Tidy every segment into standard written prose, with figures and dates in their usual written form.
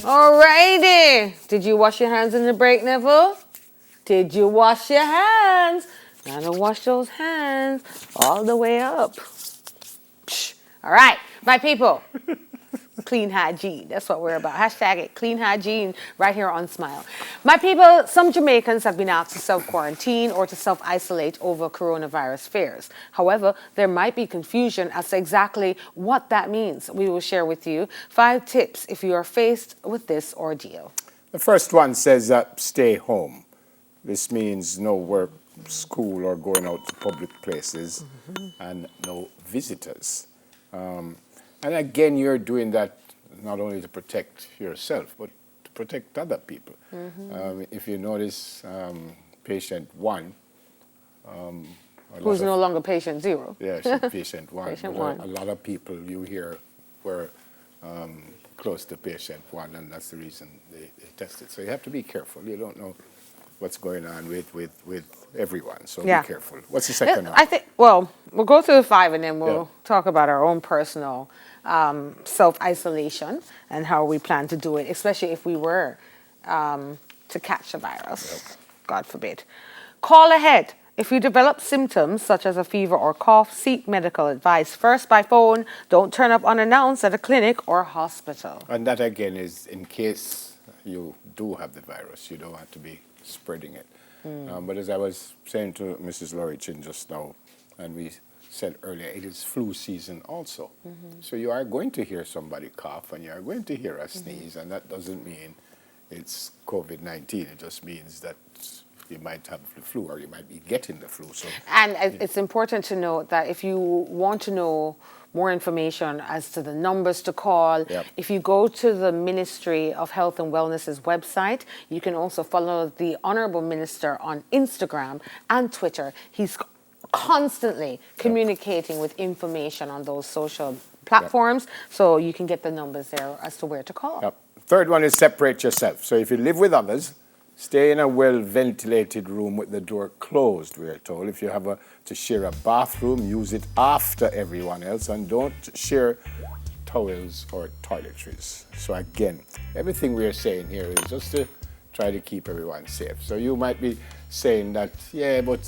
Alrighty. Did you wash your hands in the break, Neville? Did you wash your hands? Gotta wash those hands all the way up. Psh. All right, my people. Clean hygiene. That's what we're about. Hashtag it. Clean hygiene right here on Smile. My people, some Jamaicans have been asked to self-quarantine or to self-isolate over coronavirus fears. However, there might be confusion as to exactly what that means. We will share with you 5 tips if you are faced with this ordeal. The first one says that stay home. This means no work, school, or going out to public places, and no visitors. And again, you're doing that not only to protect yourself, but to protect other people. If you notice, patient 1... who's no longer patient 0. Yes, patient 1. Patient 1. A lot of people you hear were close to patient 1, and that's the reason they tested. So you have to be careful. You don't know what's going on with everyone, so be careful. What's the second one? I think, well, we'll go through the 5 and then we'll talk about our own personal self-isolation and how we plan to do it, especially if we were to catch the virus, God forbid. Call ahead. If you develop symptoms such as a fever or cough, seek medical advice first by phone. Don't turn up unannounced at a clinic or hospital. And that again is in case you do have the virus, you don't want to be spreading it. But as I was saying to Mrs. Lorichin just now, and we said earlier, it is flu season also. So you are going to hear somebody cough and you are going to hear a sneeze, and that doesn't mean it's COVID-19. It just means that you might have the flu or you might be getting the flu. So, and it's important to note that if you want to know more information as to the numbers to call, if you go to the Ministry of Health and Wellness's website, you can also follow the Honourable Minister on Instagram and Twitter. He's constantly communicating with information on those social platforms, so you can get the numbers there as to where to call. Third one is separate yourself. So if you live with others, stay in a well-ventilated room with the door closed, we are told. If you have to share a bathroom, use it after everyone else, and don't share towels or toiletries. So again, everything we are saying here is just to try to keep everyone safe. So you might be saying that, yeah, but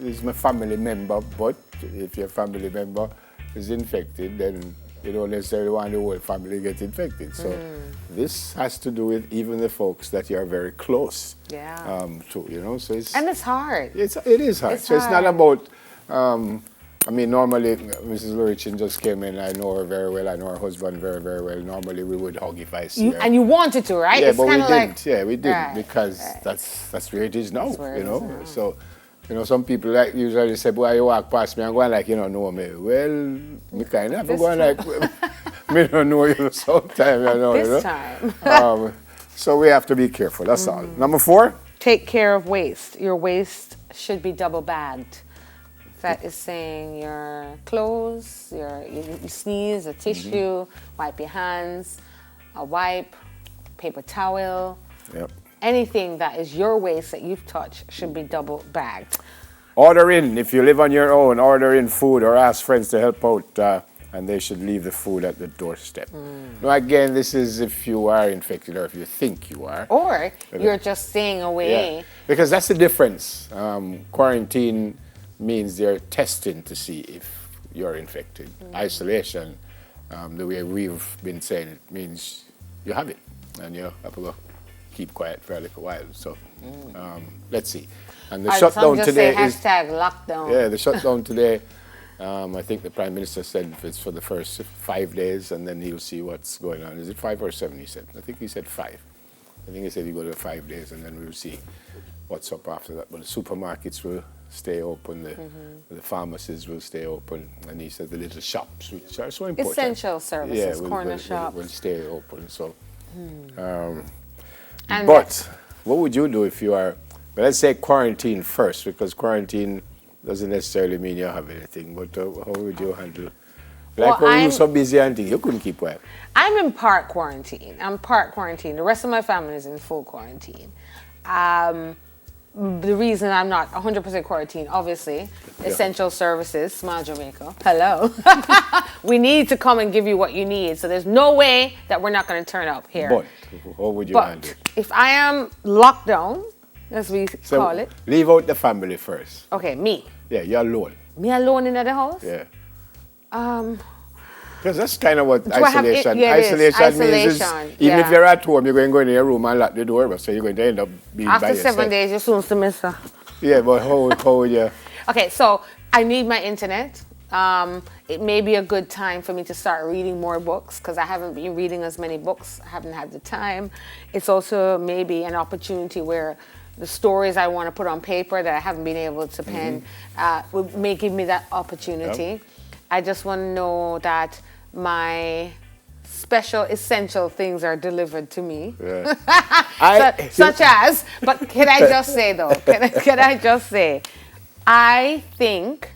it's my family member, but if your family member is infected, then you don't necessarily want the whole family to get infected. So this has to do with even the folks that you are very close to, you know. So it's, and it's hard. It is hard. It's not about, I mean, normally Mrs. Lurichin just came in. I know her very well. I know her husband very, very well. Normally we would hug if I see her. And you wanted to, right? Yeah, it's but we didn't. like, yeah, we didn't because that's where it is now, you know. So, you know, some people like usually say, boy, you walk past me and go like, you don't know me. Well, me kind of go like, me don't know you sometimes, you know. This time. So we have to be careful, that's all. Number 4? Take care of waste. Your waste should be double bagged. That is saying your clothes, you sneeze, a tissue, wipe your hands, a wipe, paper towel. Anything that is your waste that you've touched should be double bagged. Order in. If you live on your own, order in food or ask friends to help out, and they should leave the food at the doorstep. Now, again, this is if you are infected or if you think you are. Or you're just staying away. Yeah. Because that's the difference. Quarantine means they're testing to see if you're infected. Isolation, the way we've been saying it, means you have it and you have to go keep quiet for a little while. So let's see. And the shutdown today is #lockdown. Yeah, the shutdown today. I think the Prime Minister said it's for the first 5 days, and then he'll see what's going on. Is it 5 or 7? He said. I think he said 5. I think he said he go to 5 days, and then we'll see what's up after that. But the supermarkets will stay open, the pharmacies will stay open, and he said the little shops, which are so important. Essential services, corner shops. Will stay open. So, but what would you do if you are, well, let's say quarantine first, because quarantine doesn't necessarily mean you have anything, but how would you handle? Like when you were so busy and things, you couldn't keep quiet. I'm in part quarantine. I'm part quarantine. The rest of my family is in full quarantine. the reason I'm not 100% quarantine, obviously, essential services, Smile Jamaica. Hello. We need to come and give you what you need. So there's no way that we're not going to turn up here. But how would you handle it? If I am locked down, as we call it. Leave out the family first. Okay, me. Yeah, you're alone. Me alone in the house? Yeah. Because that's kind of what Do I have isolation. it is. Isolation means is, Isolation, even if yeah. you're at home, you're going to go in your room and lock the door, but so you're going to end up being by After yourself. 7 days, you're soon semester. Yeah, but how would you? Okay, so I need my internet. It may be a good time for me to start reading more books because I haven't been reading as many books. I haven't had the time. It's also maybe an opportunity where the stories I want to put on paper that I haven't been able to pen may give me that opportunity. Yep. I just want to know that my special essential things are delivered to me. Yeah. Such as, but can I just say though, can I just say, I think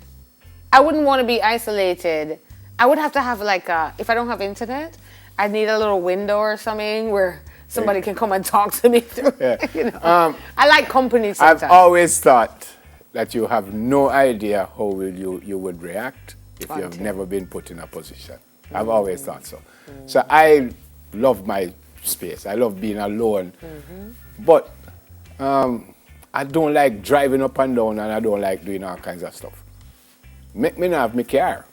I wouldn't want to be isolated. I would have to have like if I don't have internet, I need a little window or something where somebody can come and talk to me through. Yeah. You know? I like company sometimes. I've always thought that you have no idea how you would react if you have never been put in a position. I've always thought so. So I love my space. I love being alone. But I don't like driving up and down, and I don't like doing all kinds of stuff. Make me not have my car.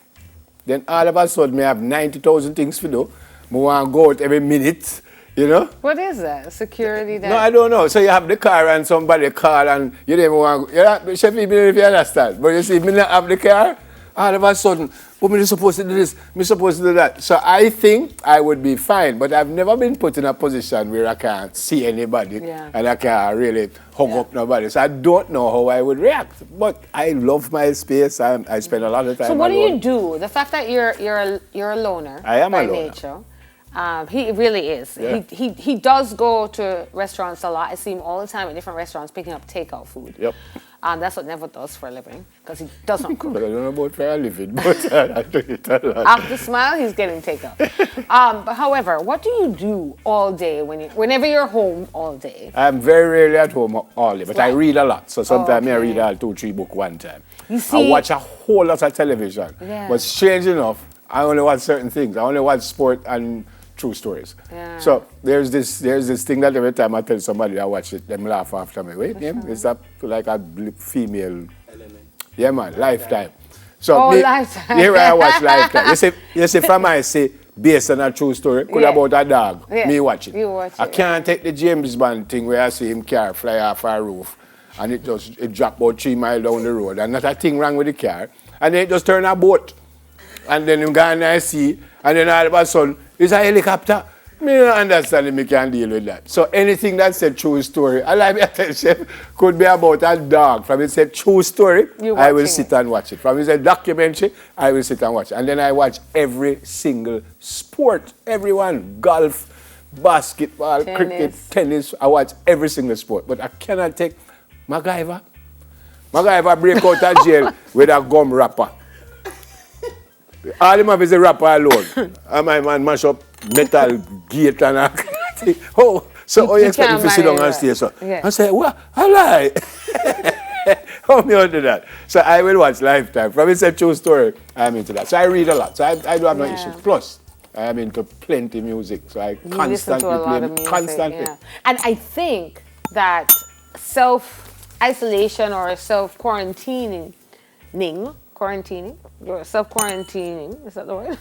Then all of a sudden, me have 90,000 things to do. I want to go out every minute, you know? What is that? Security? No, I don't know. So you have the car and somebody call and you don't even want to go. Chef, even if you understand. But you see, me not have the car, all of a sudden, but me supposed to do this, me supposed to do that. So I think I would be fine, but I've never been put in a position where I can't see anybody and I can't really hug up nobody. So I don't know how I would react. But I love my space. I spend a lot of time So what alone. do you do? The fact that you're a loner I am by a loner. nature. He really is. Yeah. He does go to restaurants a lot. I see him all the time at different restaurants picking up takeout food. Yep. That's what Neville does for a living because he does not cook. I don't know about for a living, but I do it a lot. After Smile, he's getting takeout. But however, what do you do all day whenever you're home all day? I'm very rarely at home all day, but I read a lot. So sometimes I read Okay. 2-3 books one time. You see- I watch a whole lot of television. Yeah. But strange enough, I only watch certain things. I only watch sport and true stories. Yeah. So there's this thing that every time I tell somebody I watch it, them laugh after me. Wait, name? Is that like a female? Yeah, man, Lifetime. So Lifetime. Here I watch Lifetime. You see, from I say, based on a true story, could about a dog, me watch it. You watch I it, can't take the James Bond thing where I see him car fly off a roof and it drop about 3 miles down the road and not a thing wrong with the car. And then it just turn a boat. And then you go and I see, and then all of a sudden, it's a helicopter. Me don't understand if me can deal with that. So anything that said true story, I like me tell chef, could be about a dog. From it said true story, I will sit and watch it. From it said documentary, I will sit and watch it. And then I watch every single sport, everyone, golf, basketball, cricket, tennis. I watch every single sport. But I cannot take MacGyver. MacGyver break out of jail with a gum wrapper. All him have is a rapper alone. And my man mash up metal gate and a oh, so how you expect me to sit down and stay so? Yeah. I say, what? I lie. How me do that? So I will watch Lifetime. From it's a true story, I'm into that. So I read a lot. So I do have no issues. Plus, I am into plenty music. So I constantly play. Constantly. Yeah. And I think that self-isolation or self-quarantining, your self-quarantining, is that the word?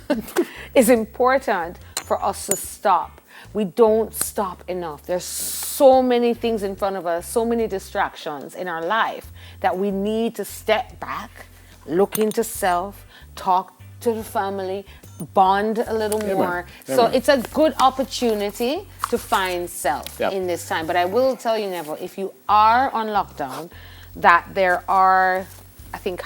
is important for us to stop. We don't stop enough. There's so many things in front of us, so many distractions in our life that we need to step back, look into self, talk to the family, bond a little more. So it's a good opportunity to find self in this time. But I will tell you, Neville, if you are on lockdown, that there are, I think,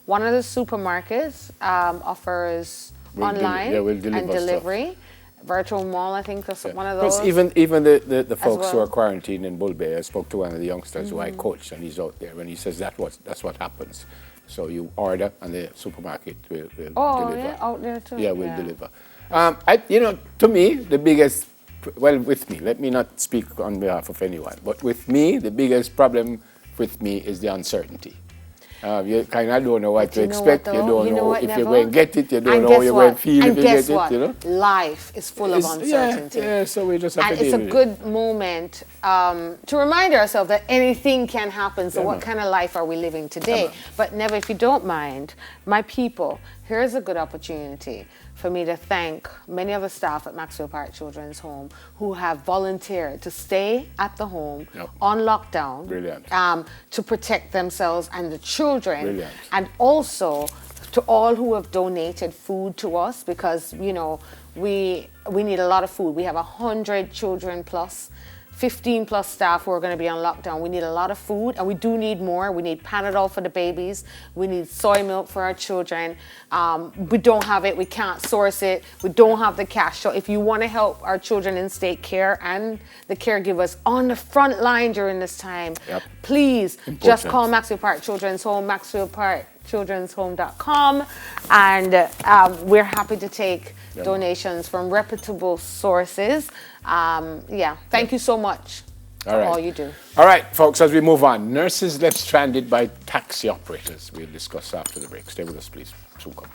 one of the supermarkets offers online and delivery. Virtual mall, I think, is one of those. Even the folks who are quarantined in Bull Bay, I spoke to one of the youngsters who I coach, and he's out there, and he says that's what happens. So you order, and the supermarket will deliver. Yeah, out there too. Yeah, will deliver. To me, the biggest, with me, let me not speak on behalf of anyone, but with me, the biggest problem with me is the uncertainty. You kind of don't know what to You know expect. what, You though? don't You know know what, if you're Neville? going to get it. You don't And know how guess you're going to what? feel if And you guess get what? it. You know? Life is full of It's- uncertainty. Yeah, so we just have And to it's deal a with it. good moment to remind ourselves that anything can happen. So Yeah, what man. kind of life are we living today? man. But never, if you don't mind, my people, here's a good opportunity for me to thank many of the staff at Maxwell Park Children's Home who have volunteered to stay at the home Yep. on lockdown. Brilliant. To protect themselves and the children. Brilliant. And also to all who have donated food to us, because you know we need a lot of food. We have 100 children plus 15 plus staff who are going to be on lockdown. We need a lot of food, and we do need more. We need Panadol for the babies. We need soy milk for our children. We don't have it. We can't source it. We don't have the cash. So if you want to help our children in state care and the caregivers on the front line during this time, Yep. please just Important. call Maxwell Park Children's Home, maxwellparkchildren'shome.com, and we're happy to take donations from reputable sources. Thank you so much for all you do. All right, folks, as we move on, nurses left stranded by taxi operators. We'll discuss after the break. Stay with us, please. Soon come.